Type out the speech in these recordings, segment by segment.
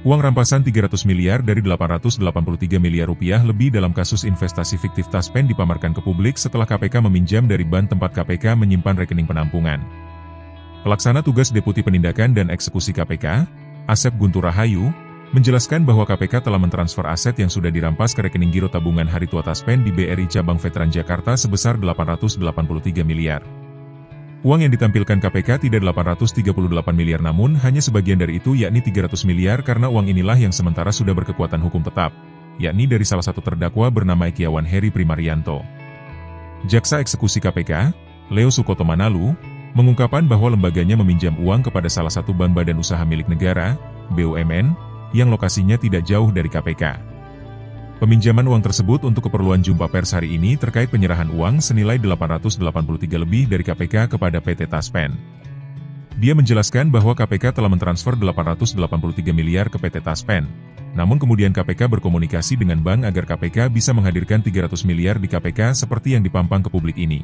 Uang rampasan 300 miliar dari 883 miliar rupiah lebih dalam kasus investasi fiktif Taspen dipamerkan ke publik setelah KPK meminjam dari bank tempat KPK menyimpan rekening penampungan. Pelaksana tugas Deputi Penindakan dan Eksekusi KPK, Asep Guntur Rahayu, menjelaskan bahwa KPK telah mentransfer aset yang sudah dirampas ke rekening Giro Tabungan Hari Tua Taspen di BRI Cabang Veteran Jakarta sebesar 883 miliar. Uang yang ditampilkan KPK tidak 838 miliar namun hanya sebagian dari itu yakni 300 miliar karena uang inilah yang sementara sudah berkekuatan hukum tetap, yakni dari salah satu terdakwa bernama Ekiawan Heri Primarianto. Jaksa Eksekusi KPK, Leo Sukoto Manalu, mengungkapkan bahwa lembaganya meminjam uang kepada salah satu bank badan usaha milik negara, BUMN, yang lokasinya tidak jauh dari KPK. Peminjaman uang tersebut untuk keperluan jumpa pers hari ini terkait penyerahan uang senilai 883 lebih dari KPK kepada PT Taspen. Dia menjelaskan bahwa KPK telah mentransfer 883 miliar ke PT Taspen. Namun kemudian KPK berkomunikasi dengan bank agar KPK bisa menghadirkan 300 miliar di KPK seperti yang dipampang ke publik ini.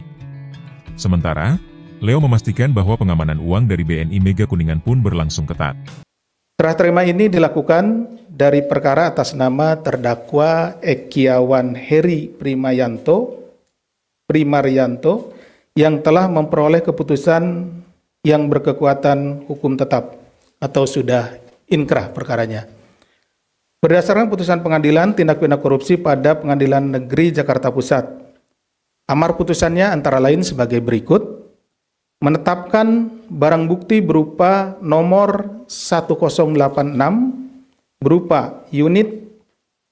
Sementara, Leo memastikan bahwa pengamanan uang dari BNI Mega Kuningan pun berlangsung ketat. Serah terima ini dilakukan dari perkara atas nama terdakwa Ekiawan Heri Primarianto yang telah memperoleh keputusan yang berkekuatan hukum tetap atau sudah inkrah perkaranya. Berdasarkan putusan pengadilan tindak pidana korupsi pada Pengadilan Negeri Jakarta Pusat, amar putusannya antara lain sebagai berikut. Menetapkan barang bukti berupa nomor 1086 berupa unit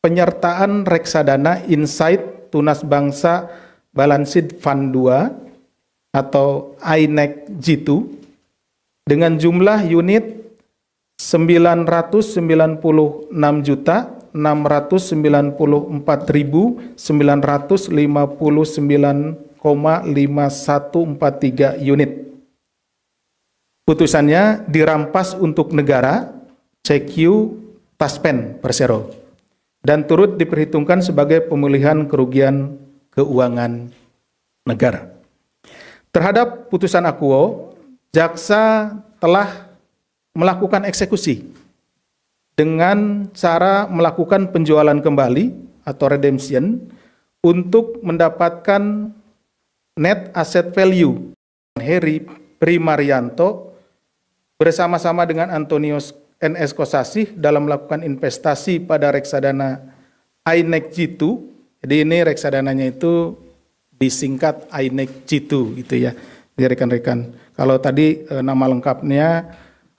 penyertaan reksadana Insight Tunas Bangsa Balanced Fund 2 atau INEC G2 dengan jumlah unit 996.949,5143 unit. Putusannya dirampas untuk negara CQ Taspen Persero dan turut diperhitungkan sebagai pemulihan kerugian keuangan negara. Terhadap putusan akuo, jaksa telah melakukan eksekusi dengan cara melakukan penjualan kembali atau redemption untuk mendapatkan net asset value Heri Primarianto bersama-sama dengan Antonius NS Kosasih dalam melakukan investasi pada reksadana INEC G2. Jadi ini reksadananya itu disingkat INEC G2 gitu ya. Jadi rekan-rekan, kalau tadi nama lengkapnya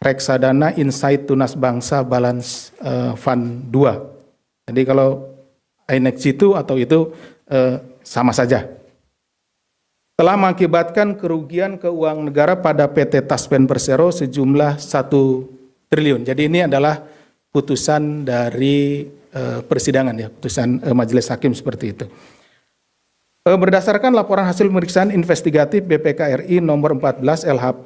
reksadana Insight Tunas Bangsa Balance Fund 2. Jadi kalau INEC G2 atau itu sama saja. Telah mengakibatkan kerugian keuangan negara pada PT Taspen Persero sejumlah 1 triliun. Jadi ini adalah putusan dari persidangan ya, putusan majelis hakim seperti itu. Berdasarkan laporan hasil pemeriksaan investigatif BPK RI nomor 14 LHP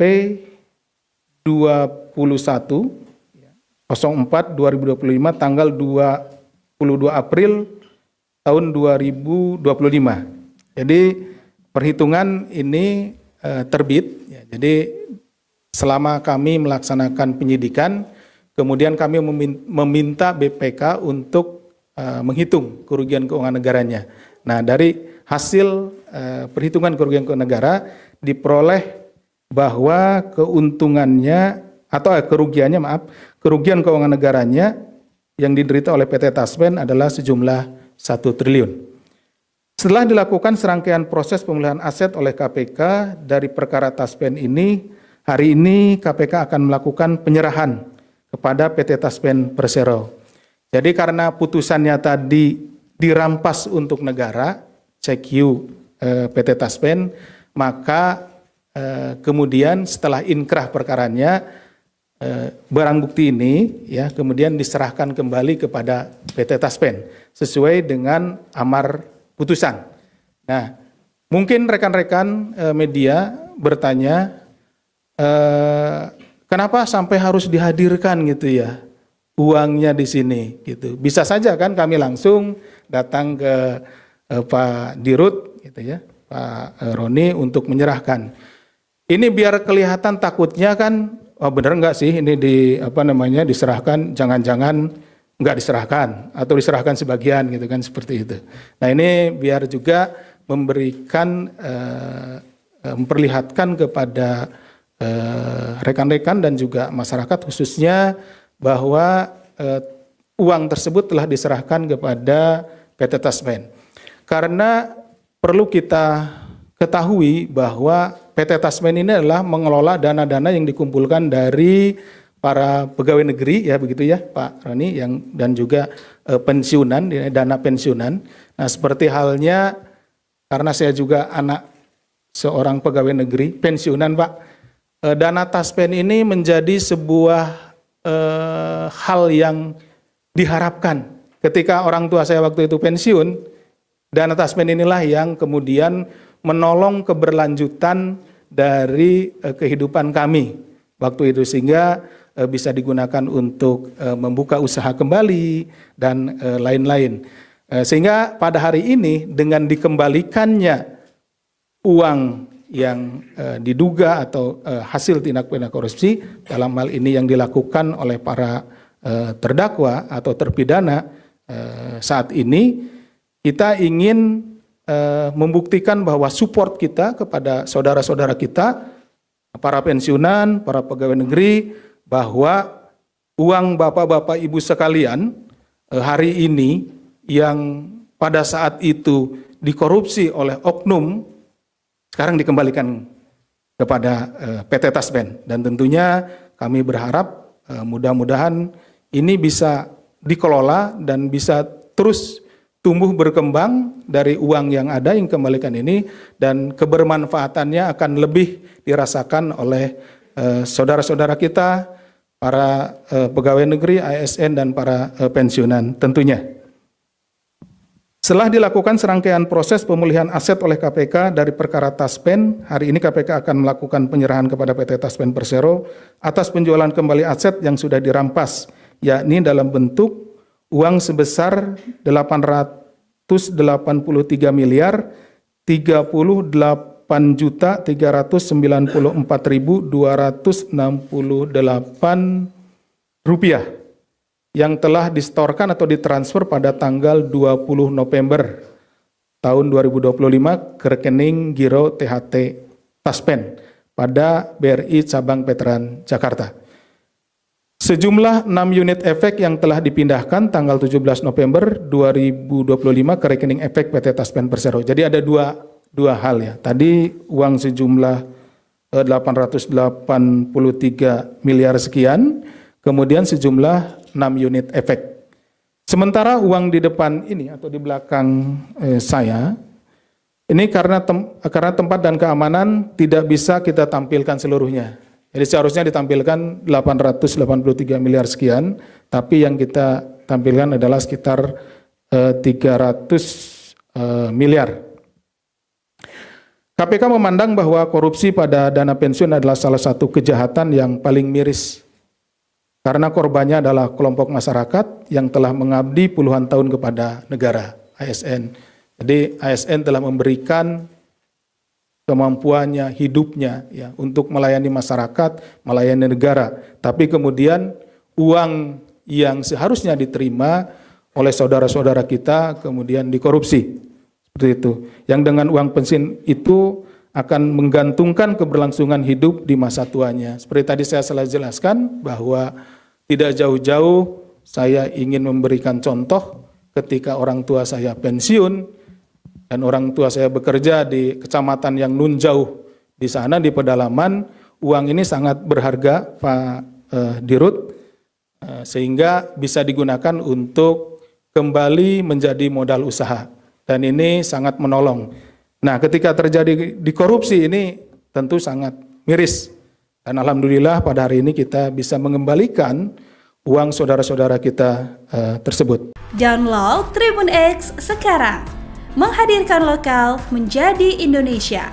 21 04 2025 tanggal 22 April tahun 2025. Jadi perhitungan ini terbit, ya, jadi selama kami melaksanakan penyidikan, kemudian kami meminta BPK untuk menghitung kerugian keuangan negaranya. Nah, dari hasil perhitungan kerugian keuangan negara diperoleh bahwa keuntungannya atau kerugian keuangan negaranya yang diderita oleh PT Taspen adalah sejumlah 1 triliun. Setelah dilakukan serangkaian proses pemulihan aset oleh KPK dari perkara Taspen ini, hari ini KPK akan melakukan penyerahan kepada PT Taspen Persero. Jadi karena putusannya tadi dirampas untuk negara, CQ PT Taspen, maka kemudian setelah inkrah perkaranya, barang bukti ini ya kemudian diserahkan kembali kepada PT Taspen sesuai dengan amar putusan. Nah, mungkin rekan-rekan media bertanya, kenapa sampai harus dihadirkan gitu ya uangnya di sini gitu. Bisa saja kan kami langsung datang ke Pak Dirut gitu ya, Pak Roni untuk menyerahkan. Ini biar kelihatan takutnya kan oh benar nggak sih ini diserahkan, jangan-jangan nggak diserahkan atau diserahkan sebagian gitu kan, seperti itu. Nah ini biar juga memberikan memperlihatkan kepada rekan-rekan dan juga masyarakat khususnya bahwa uang tersebut telah diserahkan kepada PT Taspen. Karena perlu kita ketahui bahwa PT Taspen ini adalah mengelola dana-dana yang dikumpulkan dari para pegawai negeri, ya begitu ya Pak Roni, dan juga pensiunan, dana pensiunan. Nah seperti halnya, karena saya juga anak seorang pegawai negeri pensiunan Pak, dana Taspen ini menjadi sebuah hal yang diharapkan ketika orang tua saya waktu itu pensiun. Dana Taspen inilah yang kemudian menolong keberlanjutan dari kehidupan kami waktu itu, sehingga bisa digunakan untuk membuka usaha kembali dan lain-lain. Sehingga pada hari ini dengan dikembalikannya uang yang diduga atau hasil tindak pidana korupsi, dalam hal ini yang dilakukan oleh para terdakwa atau terpidana saat ini, kita ingin membuktikan bahwa support kita kepada saudara-saudara kita, para pensiunan, para pegawai negeri, bahwa uang bapak-bapak ibu sekalian hari ini yang pada saat itu dikorupsi oleh oknum, sekarang dikembalikan kepada PT Taspen. Dan tentunya kami berharap mudah-mudahan ini bisa dikelola dan bisa terus tumbuh berkembang dari uang yang ada yang kembalikan ini, dan kebermanfaatannya akan lebih dirasakan oleh saudara-saudara kita, para pegawai negeri, ASN, dan para pensiunan tentunya. Setelah dilakukan serangkaian proses pemulihan aset oleh KPK dari perkara Taspen, hari ini KPK akan melakukan penyerahan kepada PT Taspen Persero atas penjualan kembali aset yang sudah dirampas, yakni dalam bentuk uang sebesar 883 miliar 38.394.268 rupiah yang telah disetorkan atau ditransfer pada tanggal 20 November tahun 2025 ke rekening Giro THT Taspen pada BRI Cabang Veteran Jakarta. Sejumlah 6 unit efek yang telah dipindahkan tanggal 17 November 2025 ke rekening efek PT Taspen Persero. Jadi ada dua hal ya. Tadi uang sejumlah 883 miliar sekian, kemudian sejumlah 6 unit efek. Sementara uang di depan ini atau di belakang saya, ini karena tempat dan keamanan tidak bisa kita tampilkan seluruhnya. Jadi seharusnya ditampilkan 883 miliar sekian, tapi yang kita tampilkan adalah sekitar 300 miliar. KPK memandang bahwa korupsi pada dana pensiun adalah salah satu kejahatan yang paling miris, karena korbannya adalah kelompok masyarakat yang telah mengabdi puluhan tahun kepada negara, ASN. Jadi ASN telah memberikan kemampuannya, hidupnya ya untuk melayani masyarakat, melayani negara. Tapi kemudian uang yang seharusnya diterima oleh saudara-saudara kita kemudian dikorupsi. Seperti itu. Yang dengan uang pensiun itu akan menggantungkan keberlangsungan hidup di masa tuanya. Seperti tadi saya telah jelaskan bahwa tidak jauh-jauh saya ingin memberikan contoh ketika orang tua saya pensiun dan orang tua saya bekerja di kecamatan yang nun jauh di sana di pedalaman, uang ini sangat berharga Pak Dirut, sehingga bisa digunakan untuk kembali menjadi modal usaha, dan ini sangat menolong. Nah ketika terjadi di korupsi ini tentu sangat miris, dan alhamdulillah pada hari ini kita bisa mengembalikan uang saudara-saudara kita tersebut. Download Tribun X sekarang, menghadirkan lokal menjadi Indonesia.